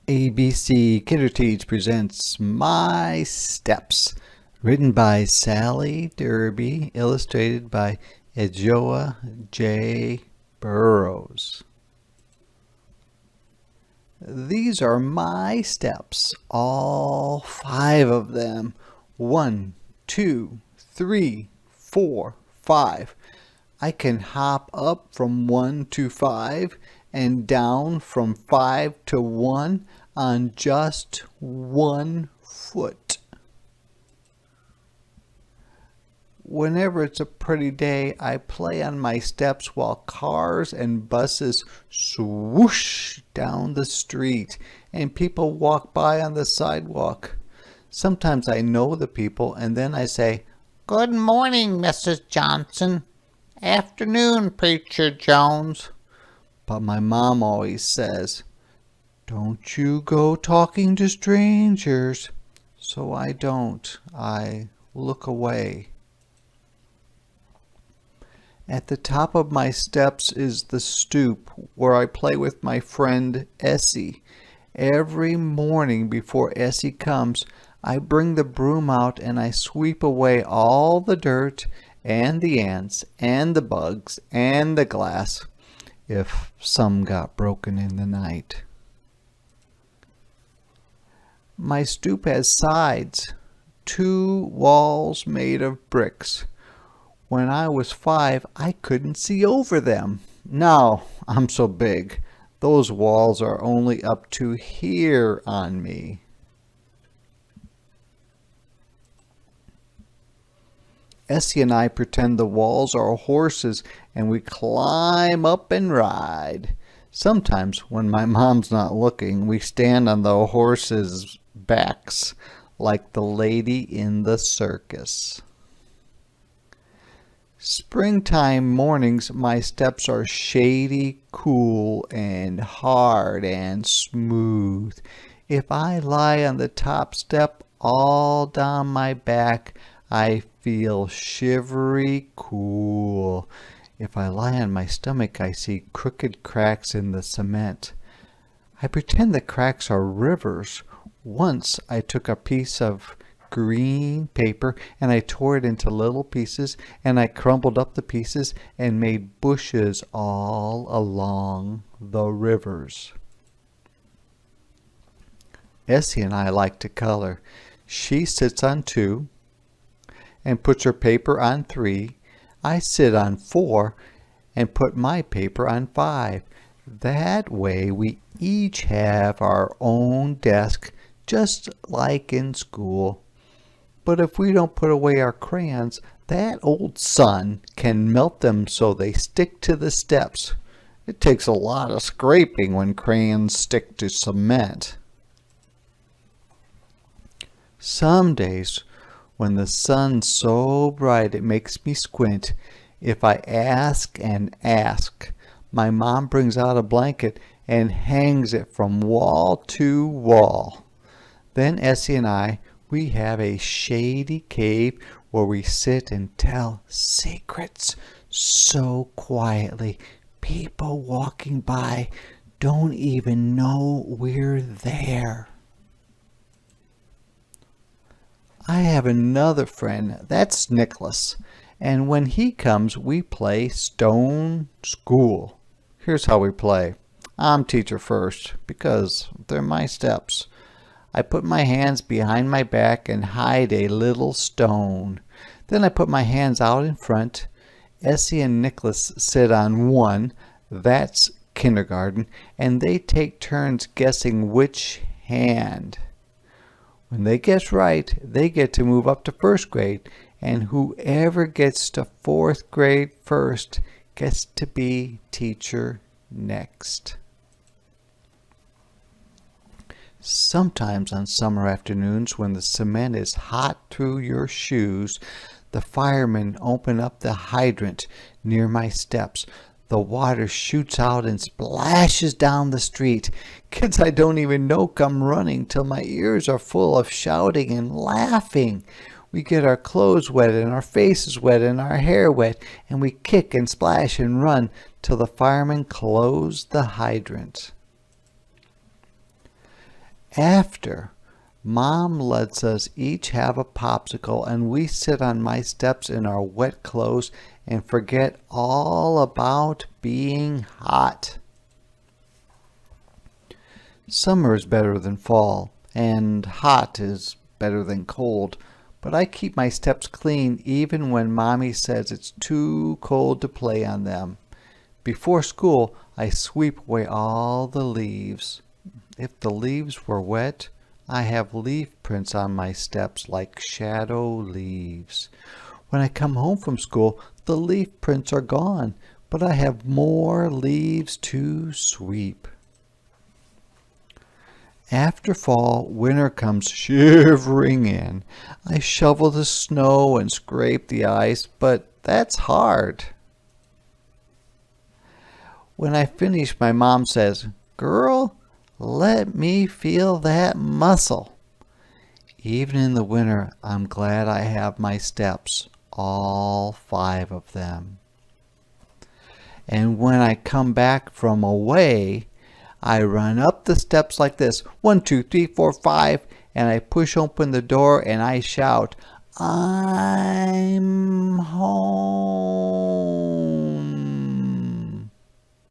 ABC Kinderteach presents My Steps, written by Sally Derby, illustrated by Ejoa J. Burrows. These are my steps, all 5 of them. 1, 2, 3, 4, 5. I can hop up from 1 to 5 and down from 5 to 1 on just 1 foot. Whenever it's a pretty day, I play on my steps while cars and buses swoosh down the street and people walk by on the sidewalk. Sometimes I know the people and then I say, "Good morning, Mrs. Johnson. Afternoon, Preacher Jones." But my mom always says, "Don't you go talking to strangers." So I don't. I look away. At the top of my steps is the stoop where I play with my friend Essie. Every morning before Essie comes, I bring the broom out and I sweep away all the dirt and the ants and the bugs and the glass, if some got broken in the night. My stoop has sides, 2 walls made of bricks. When I was 5, I couldn't see over them. Now I'm so big, those walls are only up to here on me. Essie and I pretend the walls are horses and we climb up and ride. Sometimes when my mom's not looking, we stand on the horses' backs like the lady in the circus. Springtime mornings, my steps are shady, cool, and hard and smooth. If I lie on the top step all down my back, I feel shivery cool. If I lie on my stomach, I see crooked cracks in the cement. I pretend the cracks are rivers. Once I took a piece of green paper and I tore it into little pieces and I crumpled up the pieces and made bushes all along the rivers. Essie and I like to color. She sits on 2 and puts her paper on 3. I sit on 4 and put my paper on 5. That way we each have our own desk, just like in school. But if we don't put away our crayons, that old sun can melt them so they stick to the steps. It takes a lot of scraping when crayons stick to cement. Some days, when the sun's so bright it makes me squint, if I ask and ask, my mom brings out a blanket and hangs it from wall to wall. Then Essie and I, we have a shady cave where we sit and tell secrets so quietly. People walking by don't even know we're there. I have another friend, that's Nicholas, and when he comes we play Stone School. Here's how we play. I'm teacher first because they're my steps. I put my hands behind my back and hide a little stone. Then I put my hands out in front. Essie and Nicholas sit on 1, that's kindergarten, and they take turns guessing which hand. When they guess right, they get to move up to 1st grade, and whoever gets to 4th grade first gets to be teacher next. Sometimes on summer afternoons when the cement is hot through your shoes, the firemen open up the hydrant near my steps. The water shoots out and splashes down the street. Kids I don't even know come running till my ears are full of shouting and laughing. We get our clothes wet and our faces wet and our hair wet, and we kick and splash and run till the firemen close the hydrant. After, Mom lets us each have a popsicle and we sit on my steps in our wet clothes and forget all about being hot. Summer is better than fall, and hot is better than cold, but I keep my steps clean even when Mommy says it's too cold to play on them. Before school, I sweep away all the leaves. If the leaves were wet, I have leaf prints on my steps like shadow leaves. When I come home from school, the leaf prints are gone, but I have more leaves to sweep. After fall, winter comes shivering in. I shovel the snow and scrape the ice, but that's hard. When I finish, my mom says, "Girl, let me feel that muscle." Even in the winter, I'm glad I have my steps, all 5 of them. And when I come back from away, I run up the steps like this, 1, 2, 3, 4, 5, and I push open the door and I shout, "I'm home."